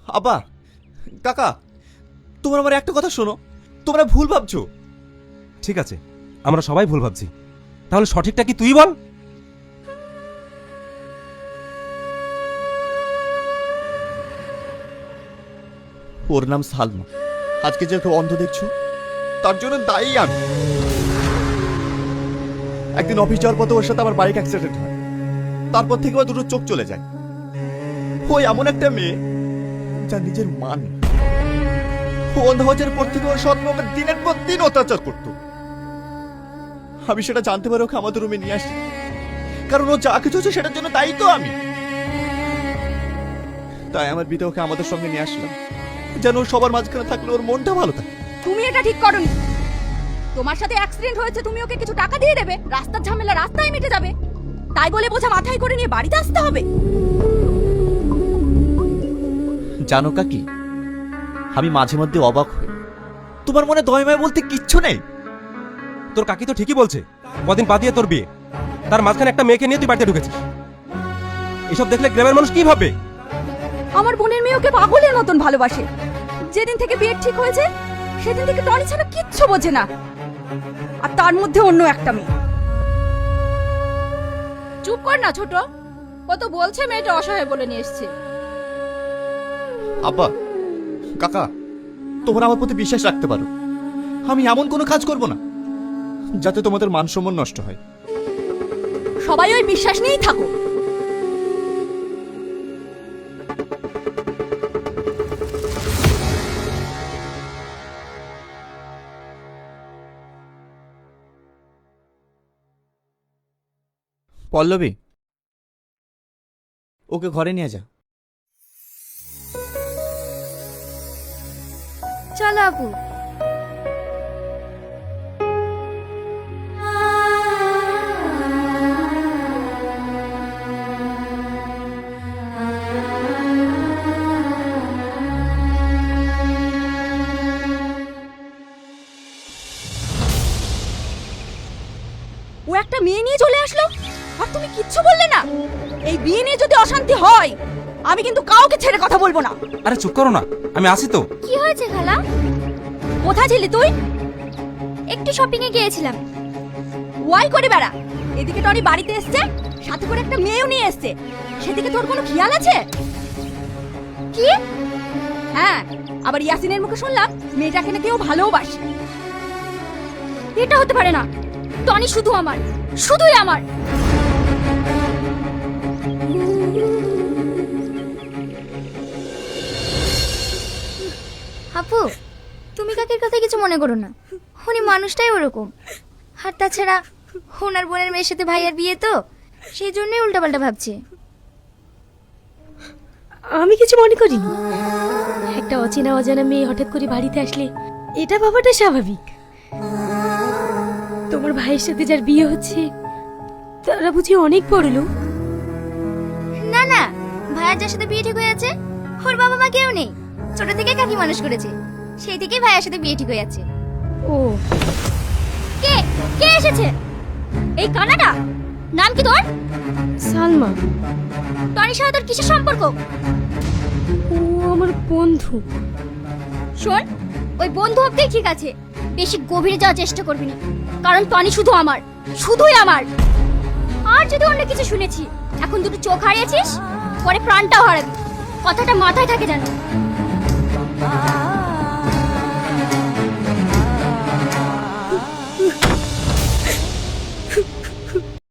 আব্বা, কাকা, তোমরা আমার একটা কথা শোনো, তোমরা ভুল ভাবছো। ঠিক আছে, আমরা সবাই ভুল ভাবছি, তাহলে সঠিকটা কি তুই বল। ওর নাম সালমা। আজকে যে ওকে অন্ধ দেখছো, তার জন্য দায়ী আমি। একদিন অফিস যাওয়ার পথে ওর সাথে আমার বাইক অ্যাক্সিডেন্ট হয়। তারপর থেকে ও দুটো চোখ চলে যায়। ওই এমন একটা মেয়ে যার নিজের মান। ও অন্ধ হওয়ার পর থেকে ওর স্বপ্ন ওকে দিনের পর দিন অত্যাচার করত। আমি সেটা জানতে পারি ওকে আমাদের রুমে নিয়ে আসি, কারণ ও যা কিছু হচ্ছে সেটার জন্য দায়ী তো আমি। তাই আমার বিতে ওকে আমাদের সঙ্গে নিয়ে আসলাম, যেন ও সবার মাঝখানে থাকলে ওর মনটা ভালো থাকে। তুমি এটা ঠিক করনি। তোমার সাথে অ্যাক্সিডেন্ট হয়েছে, তুমি ওকে কিছু টাকা দিয়ে দেবে, রাস্তার ঝামেলা রাস্তায় মিটে যাবে, তাই বলে বোঝা মাথায় করে নিয়ে বাড়িতে আসতে হবে? জানো কাকি, আমি মাঝে মধ্যে অবাক হই, তোমার মনে দয়মায় বলতে কিচ্ছু নেই? তোর কাকি তো ঠিকই বলছে, কদিন পা দিয়ে তোর বিয়ে, তার মাঝখানে একটা মেয়েকে নিয়ে তুই বাড়িতে ঢুকেছিস। এসব দেখলে গ্রামের মানুষ কি ভাববে? আমার বোনের মেয়ে ওকে পাগলের মতন ভালোবাসে। যেদিন থেকে বিয়ে ঠিক হয়েছে সেদিন থেকে টনি ছাড়া কিচ্ছু বোঝে না, আর তার মধ্যে অন্য একটা মেয়ে। চুপ কর না ছোট, ও তো বলছে মেয়েটা অসহায় বলে নিয়ে এসেছে। আব্বা, কাকা, তোমরা আমার প্রতি বিশ্বাস রাখতে পারো। আমি এমন কোনো কাজ করব না যাতে তোমাদের মান সম্মান নষ্ট হয়। সবাই ওই বিশ্বাস নিয়েই থাকো। পল্লবী, ওকে ঘরে নিয়ে যা। চলো আপু। ও একটা মেয়ে নিয়ে চলে আসলো আর তুমি কিচ্ছু বললে না। এই বিয়ে নিয়ে যদি অশান্তি হয় আমি কিন্তু কাউকে ছেড়ে কথা বলবো না। আরে চুপ করো না, আমি আসি তো। কি হয়েছে খালা? কোথায় ছিলি তুই? একটু শপিং এ গিয়েছিলাম। ওয়াই করে বেড়া। এদিকে টনি বাড়িতে এসছে, সাথে করে একটা মেয়েও নিয়ে এসছে, সেদিকে তোর কোনো খেয়াল আছে? কি? হ্যাঁ, আবার ইয়াসিনের মুখে শুনলাম মেয়েটাকে নাকি ও ভালোবাসে। এটা হতে পারে না। টনি শুধু আমার, শুধুই আমার। আপু, তুমি কাকের কথা কিছু মনে করো না, উনি মানুষটাই ওরকম। আর তাছাড়া ওনার বোনের মেয়ের সাথে ভাইয়ার বিয়ে তো, সেই জন্যই উল্টাপাল্টা ভাবছে। আমি কিছু মনে করিনি। একটা অচেনা অজানা মেয়ে হঠাৎ করে বাড়িতে আসলে এটা ভাবাটা স্বাভাবিক। তোমার ভাইয়ের সাথে যার বিয়ে হচ্ছে তারা বুঝি অনেক বড় লোক? না না, ভাইয়ার যার সাথে বিয়ে ঠিক হয়ে আছে ওর বাবা মা কেউ নেই। ছোট থেকে কাকি মানুষ করেছে, সেই থেকেই ভাইয়ার সাথে বিয়ে ঠিক হয়ে আছে। ও, কে কে এসেছে? এই কানাডা? নাম কি তোর? সালমা। টনির সাথে তোর কিসের সম্পর্ক? ও আমার বন্ধু। শোন, ওই বন্ধু অব্দি ঠিক আছে, বেশি গভীরে যাওয়ার চেষ্টা করবি না, কারণ টনি শুধু আমার, শুধুই আমার। আর যদি অন্য কিছু শুনেছি, এখন দুটো চোখ হারিয়েছিস, পরে প্রাণটাও হারাবি। কথাটা মাথায় থাকে জানো।